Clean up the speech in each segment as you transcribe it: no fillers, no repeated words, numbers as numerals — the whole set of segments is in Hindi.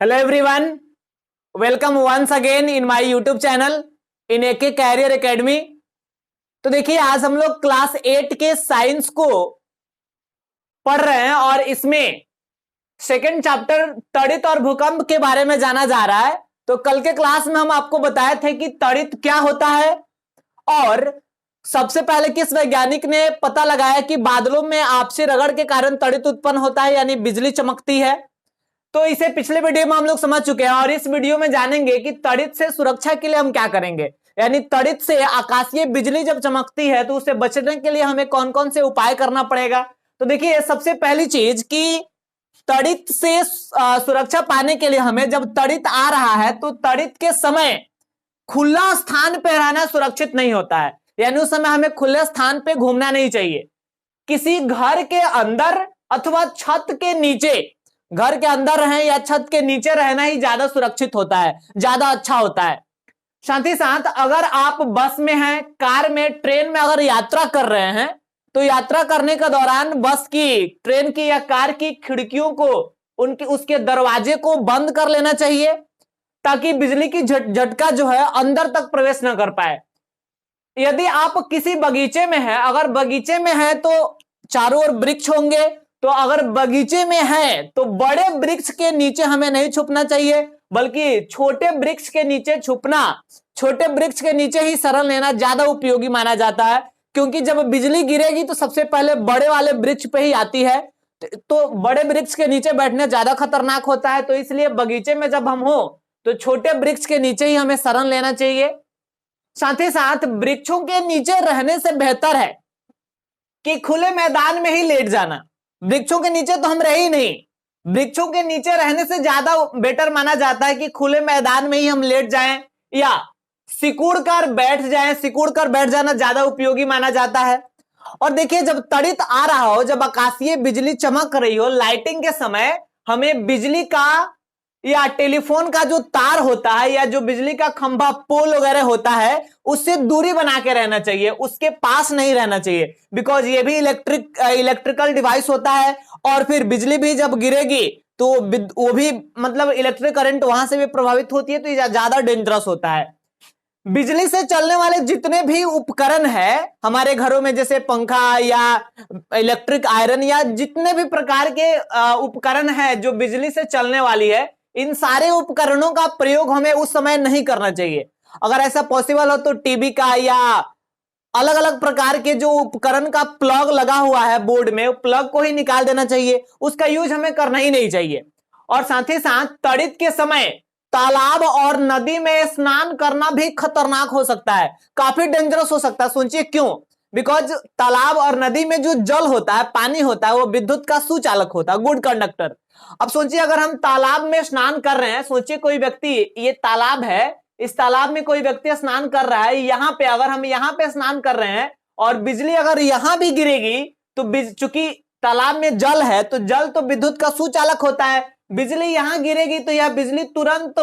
Hello everyone, welcome once again in my YouTube channel in AK career academy. तो देखिए, आज हम लोग क्लास 8 के साइंस को पढ़ रहे हैं और इसमें सेकंड चैप्टर तड़ित और भूकंप के बारे में जाना जा रहा है। तो कल के क्लास में हम आपको बताए थे कि तड़ित क्या होता है और सबसे पहले किस वैज्ञानिक ने पता लगाया कि बादलों में आपसी रगड़ के कारण तड़ित उत्पन्न होता है, यानी बिजली चमकती है। तो इसे पिछले वीडियो में हम लोग समझ चुके हैं और इस वीडियो में जानेंगे कि तड़ित से सुरक्षा के लिए हम क्या करेंगे, यानी तड़ित से आकाशीय बिजली जब चमकती है तो उससे बचने के लिए हमें कौन कौन से उपाय करना पड़ेगा। तो देखिए, सबसे पहली चीज कि तड़ित से सुरक्षा पाने के लिए हमें, जब तड़ित आ रहा है तो तड़ित के समय खुला स्थान पे रहना सुरक्षित नहीं होता है, यानी उस समय हमें खुले स्थान पे घूमना नहीं चाहिए। किसी घर के अंदर अथवा छत के नीचे, घर के अंदर रहें या छत के नीचे रहना ही ज्यादा सुरक्षित होता है, ज्यादा अच्छा होता है। साथ ही साथ अगर आप बस में हैं, कार में, ट्रेन में अगर यात्रा कर रहे हैं तो यात्रा करने के दौरान बस की, ट्रेन की या कार की खिड़कियों को, उसके दरवाजे को बंद कर लेना चाहिए ताकि बिजली की झटका जो है अंदर तक प्रवेश न कर पाए। यदि आप किसी बगीचे में हैं, अगर बगीचे में हैं तो चारों ओर वृक्ष होंगे, तो अगर बगीचे में है तो बड़े वृक्ष के नीचे हमें नहीं छुपना चाहिए, बल्कि छोटे वृक्ष के नीचे छुपना, छोटे वृक्ष के नीचे ही शरण लेना ज्यादा उपयोगी माना जाता है। क्योंकि जब बिजली गिरेगी तो सबसे पहले बड़े वाले वृक्ष पे ही आती है, तो बड़े वृक्ष के नीचे बैठने ज्यादा खतरनाक होता है। तो इसलिए बगीचे में जब हम हो तो छोटे वृक्ष के नीचे ही हमें शरण लेना चाहिए। साथ ही साथ वृक्षों के नीचे रहने से बेहतर है कि खुले मैदान में ही लेट जाना। वृक्षों के नीचे तो हम रहे ही नहीं, वृक्षों के नीचे रहने से ज्यादा बेटर माना जाता है कि खुले मैदान में ही हम लेट जाएं या सिकुड़ कर बैठ जाएं। सिकुड़ कर बैठ जाना ज्यादा उपयोगी माना जाता है। और देखिए, जब तड़ित आ रहा हो, जब आकाशीय बिजली चमक रही हो, लाइटिंग के समय हमें बिजली का या टेलीफोन का जो तार होता है या जो बिजली का खंभा, पोल वगैरह होता है, उससे दूरी बना के रहना चाहिए, उसके पास नहीं रहना चाहिए। बिकॉज ये भी इलेक्ट्रिकल डिवाइस होता है और फिर बिजली भी जब गिरेगी तो वो भी मतलब इलेक्ट्रिक करंट वहां से भी प्रभावित होती है, तो ये ज्यादा डेंजरस होता है। बिजली से चलने वाले जितने भी उपकरण है हमारे घरों में, जैसे पंखा या इलेक्ट्रिक आयरन या जितने भी प्रकार के उपकरण है जो बिजली से चलने वाली है, इन सारे उपकरणों का प्रयोग हमें उस समय नहीं करना चाहिए। अगर ऐसा पॉसिबल हो तो टीवी का या अलग अलग प्रकार के जो उपकरण का प्लग लगा हुआ है बोर्ड में, प्लग को ही निकाल देना चाहिए, उसका यूज हमें करना ही नहीं चाहिए। और साथ ही साथ तड़ित के समय तालाब और नदी में स्नान करना भी खतरनाक हो सकता है, काफी डेंजरस हो सकता है। सोचिए क्यों? बिकॉज तालाब और नदी में जो जल होता है, पानी होता है, वो विद्युत का सुचालक होता है, गुड कंडक्टर। अब सोचिए, अगर हम तालाब में स्नान कर रहे हैं, सोचिए कोई व्यक्ति, ये तालाब है, इस तालाब में कोई व्यक्ति स्नान कर रहा है, यहां पे अगर हम यहां पे स्नान कर रहे हैं और बिजली अगर यहां भी गिरेगी तो चूंकि तालाब में जल है तो जल तो विद्युत का सुचालक होता है, बिजली यहां गिरेगी तो यह बिजली तुरंत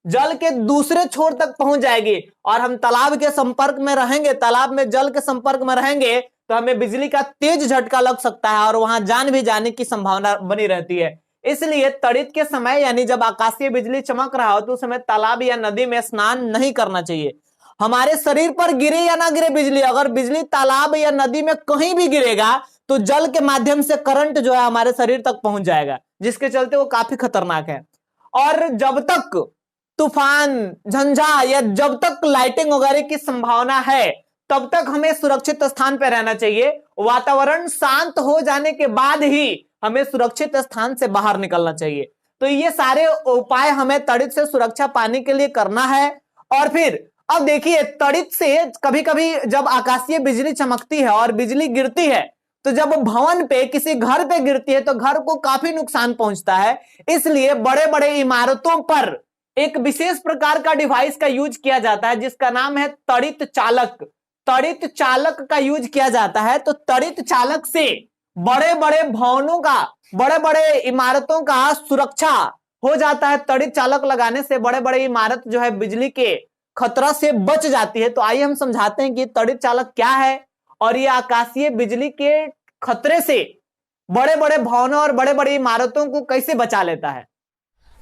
जल के दूसरे छोर तक पहुंच जाएगी और हम तालाब के संपर्क में रहेंगे, तालाब में जल के संपर्क में रहेंगे तो हमें बिजली का तेज झटका लग सकता है और वहां जान भी जाने की संभावना बनी रहती है। इसलिए तड़ित के समय, यानी जब आकाशीय बिजली चमक रहा हो तो उस समय तालाब या नदी में स्नान नहीं करना चाहिए। हमारे शरीर पर गिरे या ना गिरे बिजली, अगर बिजली तालाब या नदी में कहीं भी गिरेगा तो जल के माध्यम से करंट जो है हमारे शरीर तक पहुंच जाएगा, जिसके चलते वो काफी खतरनाक है। और जब तक तूफान, झंझा या जब तक लाइटिंग वगैरह की संभावना है तब तक हमें सुरक्षित स्थान पर रहना चाहिए। वातावरण शांत हो जाने के बाद ही हमें सुरक्षित स्थान से बाहर निकलना चाहिए। तो ये सारे उपाय हमें तड़ित से सुरक्षा पाने के लिए करना है। और फिर अब देखिए, तड़ित से कभी कभी जब आकाशीय बिजली चमकती है और बिजली गिरती है तो जब भवन पे, किसी घर पे गिरती है तो घर को काफी नुकसान पहुंचता है। इसलिए बड़े बड़े इमारतों पर एक विशेष प्रकार का डिवाइस का यूज किया जाता है जिसका नाम है तड़ित चालक। तड़ित चालक का यूज किया जाता है। तो तड़ित चालक से बड़े बड़े भवनों का, बड़े बड़े इमारतों का सुरक्षा हो जाता है। तड़ित चालक लगाने से बड़े बड़े इमारत जो है बिजली के खतरा से बच जाती है। तो आइए हम समझाते हैं कि तड़ित चालक क्या है और ये आकाशीय बिजली के खतरे से बड़े बड़े भवनों और बड़े बड़े इमारतों को कैसे बचा लेता है।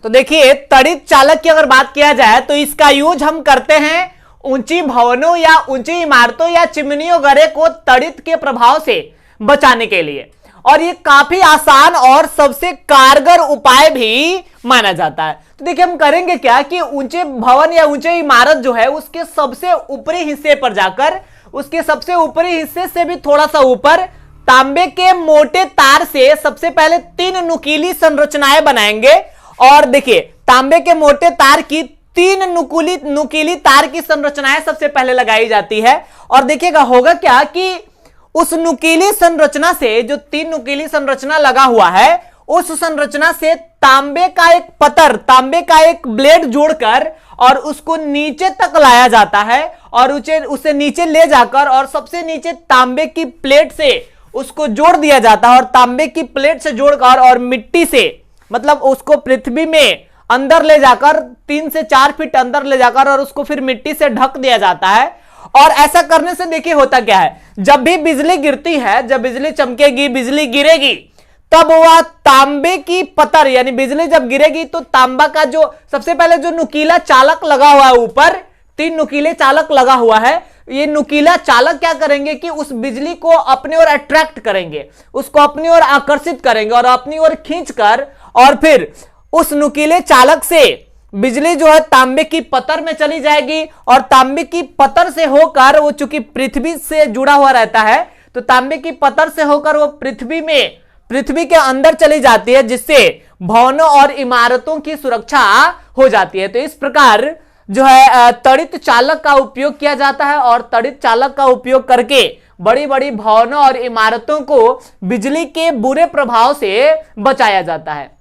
तो देखिए तड़ित चालक की अगर बात किया जाए तो इसका यूज हम करते हैं ऊंची भवनों या ऊंची इमारतों या चिमनियों वगैरह को तड़ित के प्रभाव से बचाने के लिए, और ये काफी आसान और सबसे कारगर उपाय भी माना जाता है। तो देखिए हम करेंगे क्या कि ऊंचे भवन या ऊंचे इमारत जो है उसके सबसे ऊपरी हिस्से पर जाकर, उसके सबसे ऊपरी हिस्से से भी थोड़ा सा ऊपर तांबे के मोटे तार से सबसे पहले 3 नुकीली संरचनाएं बनाएंगे। और देखिए तांबे के मोटे तार की 3 नुकीली तार की संरचनाएं सबसे पहले लगाई जाती है। और देखिएगा होगा क्या कि उस नुकीली संरचना से, जो 3 नुकीली संरचना लगा हुआ है, उस संरचना से तांबे का एक पतर, तांबे का एक ब्लेड जोड़कर और उसको नीचे तक लाया जाता है और उसे नीचे ले जाकर और सबसे नीचे तांबे की प्लेट से उसको जोड़ दिया जाता है। और तांबे की प्लेट से जोड़कर और मिट्टी से, मतलब उसको पृथ्वी में अंदर ले जाकर 3 से 4 फीट अंदर ले जाकर और उसको फिर मिट्टी से ढक दिया जाता है। और ऐसा करने से देखिए होता क्या है, जब भी बिजली गिरती है, जब बिजली चमकेगी, बिजली गिरेगी, तब वह तांबे की पतर, यानी बिजली जब गिरेगी तो तांबा का जो सबसे पहले जो नुकीला चालक लगा हुआ है, ऊपर 3 नुकीले चालक लगा हुआ है, ये नुकीला चालक क्या करेंगे कि उस बिजली को अपनी ओर अट्रैक्ट करेंगे, उसको अपनी ओर आकर्षित करेंगे और अपनी ओर खींचकर, और फिर उस नुकीले चालक से बिजली जो है तांबे की पतर में चली जाएगी। और तांबे की पतर से होकर वो चूंकि पृथ्वी से जुड़ा हुआ रहता है, तो तांबे की पतर से होकर वो पृथ्वी के अंदर चली जाती है, जिससे भवनों और इमारतों की सुरक्षा हो जाती है। तो इस प्रकार जो है तड़ित चालक का उपयोग किया जाता है और तड़ित चालक का उपयोग करके बड़ी बड़ी भवनों और इमारतों को बिजली के बुरे प्रभाव से बचाया जाता है।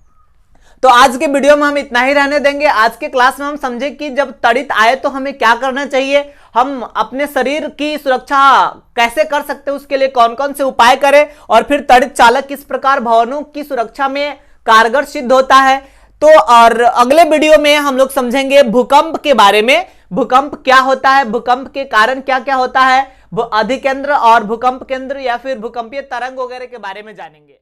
तो आज के वीडियो में हम इतना ही रहने देंगे। आज के क्लास में हम समझे कि जब तड़ित आए तो हमें क्या करना चाहिए, हम अपने शरीर की सुरक्षा कैसे कर सकते हैं, उसके लिए कौन कौन से उपाय करें, और फिर तड़ित चालक किस प्रकार भवनों की सुरक्षा में कारगर सिद्ध होता है। तो और अगले वीडियो में हम लोग समझेंगे भूकंप के बारे में, भूकंप क्या होता है, भूकंप के कारण क्या क्या होता है, अधिकेंद्र और भूकंप केंद्र या फिर भूकंपीय तरंग वगैरह के बारे में जानेंगे।